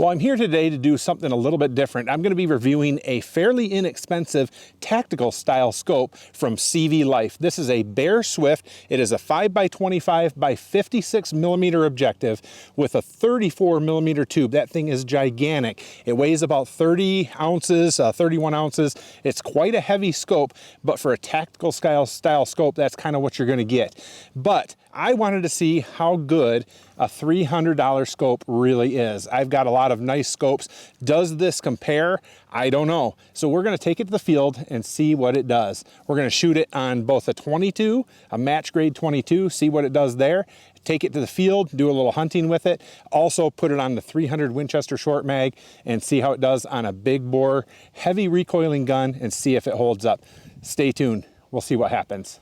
Well, I'm here today to do something a little bit different. I'm going to be reviewing a fairly inexpensive tactical style scope from CVLife. This is a BearSwift. It is a 5x25 by 56 millimeter objective with a 34 millimeter tube. That thing is gigantic. It weighs about 30 ounces, 31 ounces. It's quite a heavy scope, but for a tactical style scope, that's kind of what you're going to get. But I wanted to see how good a $300 scope really is. I've got a lot of nice scopes. Does this compare? I don't know. So we're going to take it to the field and see what it does. We're going to shoot it on both a 22, a match grade 22, see what it does there. Take it to the field, do a little hunting with it. Also put it on the 300 Winchester short mag and see how it does on a big bore, heavy recoiling gun and see if it holds up. Stay tuned. We'll see what happens.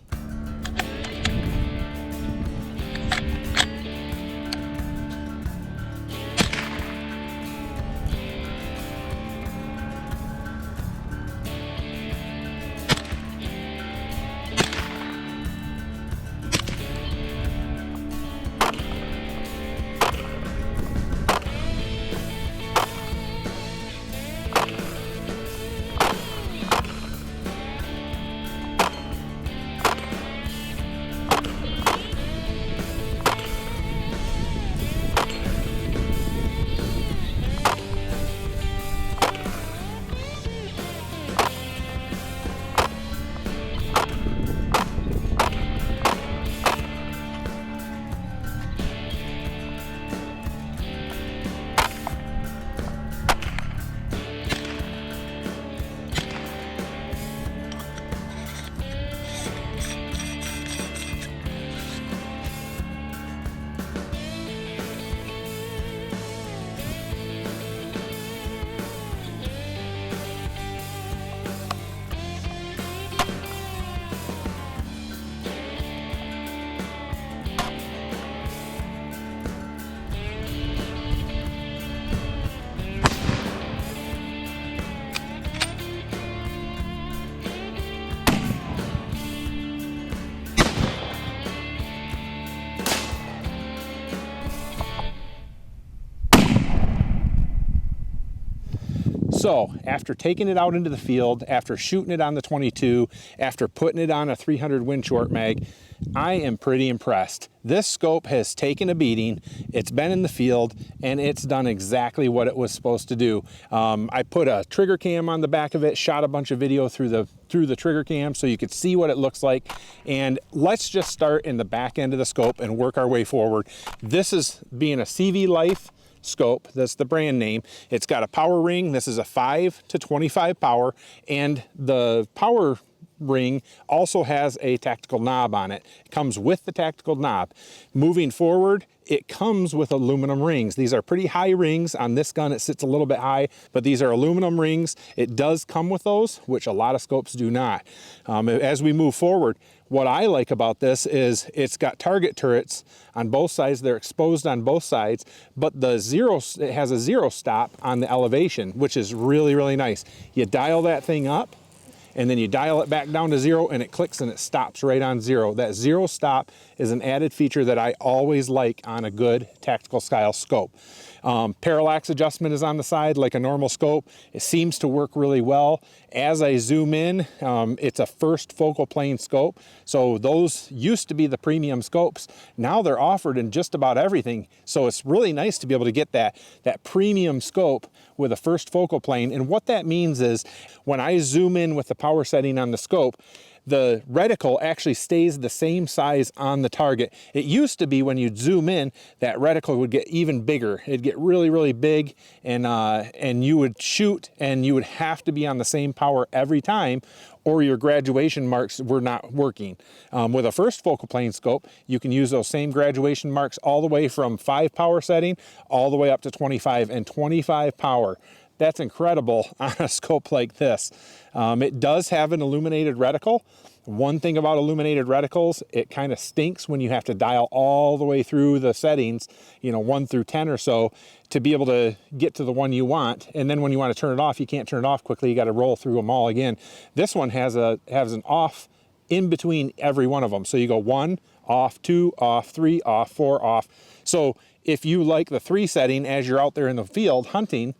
So after taking it out into the field, after shooting it on the 22, after putting it on a 300 Win short mag, I am pretty impressed. This scope has taken a beating, it's been in the field, and it's done exactly what it was supposed to do. I put a trigger cam on the back of it, shot a bunch of video through the trigger cam so you could see what it looks like. And let's just start in the back end of the scope and work our way forward. This is being a CVLife scope, that's the brand name. It's got a power ring. This is a 5 to 25 power, and the power ring also has a tactical knob on it. It comes with the tactical knob. Moving forward, it comes with aluminum rings. These are pretty high rings. On this gun, it sits a little bit high, but these are aluminum rings. It does come with those, which a lot of scopes do not. As we move forward, what I like about this is it's got target turrets on both sides. They're exposed on both sides, but it has a zero stop on the elevation, which is really, really nice. You dial that thing up, and then you dial it back down to zero and it clicks and it stops right on zero. That zero stop is an added feature that I always like on a good tactical style scope. Parallax adjustment is on the side like a normal scope. It seems to work really well. As I zoom in, it's a first focal plane scope. So those used to be the premium scopes. Now they're offered in just about everything. So it's really nice to be able to get that premium scope with a first focal plane. And what that means is when I zoom in with the power setting on the scope, the reticle actually stays the same size on the target. It used to be when you'd zoom in, that reticle would get even bigger. It'd get really, really big, and you would shoot and you would have to be on the same power every time, or your graduation marks were not working. With a first focal plane scope, you can use those same graduation marks all the way from 5 power setting all the way up to 25 and 25 power. That's incredible on a scope like this. It does have an illuminated reticle. One thing about illuminated reticles, it kind of stinks when you have to dial all the way through the settings, 1 through 10 or so, to be able to get to the one you want. And then when you want to turn it off, you can't turn it off quickly. You got to roll through them all again. This one has an off in between every one of them. So you go 1, off, 2, off, 3, off, 4, off. So if you like the 3 setting as you're out there in the field hunting,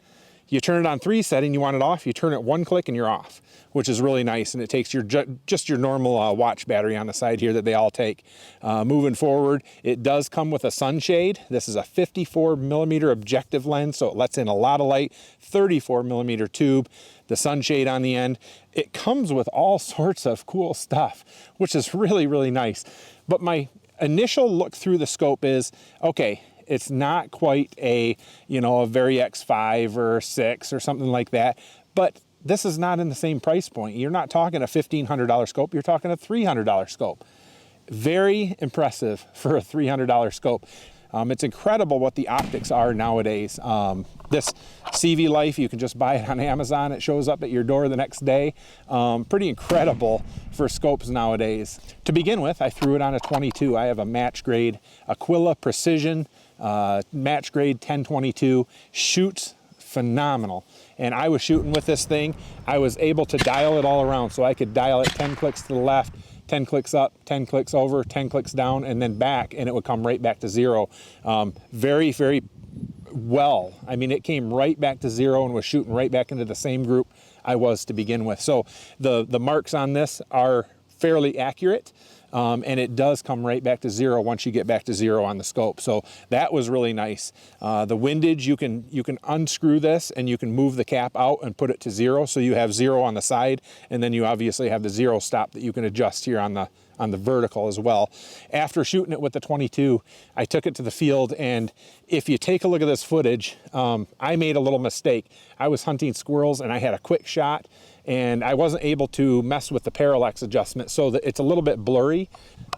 you turn it on 3 setting, you want it off, you turn it 1 click and you're off, which is really nice. And it takes your just your normal watch battery on the side here that they all take. Moving forward, it does come with a sunshade. This is a 54mm objective lens, so it lets in a lot of light, 34mm tube, the sunshade on the end. It comes with all sorts of cool stuff, which is really, really nice. But my initial look through the scope is, okay, it's not quite a, you know, a Very X5 or 6 or something like that, but this is not in the same price point. You're not talking a $1,500 scope, you're talking a $300 scope. Very impressive for a $300 scope. It's incredible what the optics are nowadays. This CVLife, you can just buy it on Amazon. It shows up at your door the next day. Pretty incredible for scopes nowadays. To begin with, I threw it on a 22. I have a match grade Aquila Precision match grade 1022. Shoots phenomenal. And I was shooting with this thing. I was able to dial it all around, so I could dial it 10 clicks to the left, 10 clicks up, 10 clicks over, 10 clicks down, and then back, and it would come right back to 0. Very, very well. I mean, it came right back to 0 and was shooting right back into the same group I was to begin with. So the marks on this are fairly accurate. And it does come right back to 0 once you get back to 0 on the scope. So that was really nice. The windage, you can unscrew this and you can move the cap out and put it to 0. So you have 0 on the side, and then you obviously have the 0 stop that you can adjust here on the vertical as well. After shooting it with the 22, I took it to the field, and if you take a look at this footage, I made a little mistake. I was hunting squirrels and I had a quick shot, and I wasn't able to mess with the parallax adjustment, so that it's a little bit blurry.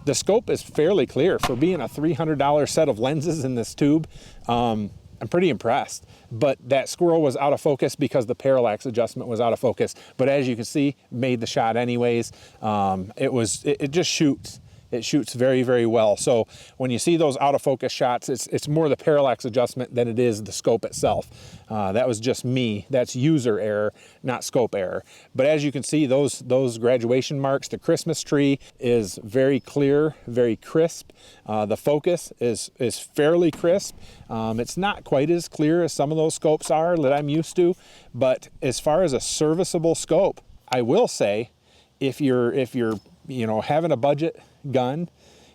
The scope is fairly clear for being a $300 set of lenses in this tube. I'm pretty impressed, but that squirrel was out of focus because the parallax adjustment was out of focus. But as you can see, made the shot anyways. It just shoots. It shoots very, very well. So when you see those out of focus shots, it's more the parallax adjustment than it is the scope itself. That was just me. That's user error, not scope error. But as you can see, those graduation marks, the Christmas tree is very clear, very crisp. The focus is fairly crisp. It's not quite as clear as some of those scopes are that I'm used to, but as far as a serviceable scope, I will say, if you're you know, having a budget gun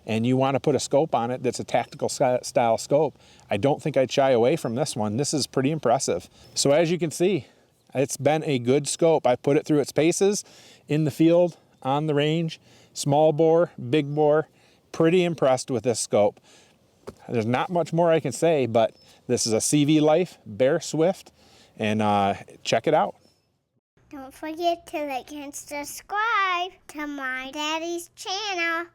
and you want to put a scope on it that's a tactical style scope, I don't think I'd shy away from this one. This is pretty impressive. So as you can see, it's been a good scope. I put it through its paces in the field, on the range, small bore, big bore. Pretty impressed with this scope. There's not much more I can say, but this is a CVLife BearSwift, and check it out. Don't forget to like and subscribe to my daddy's channel.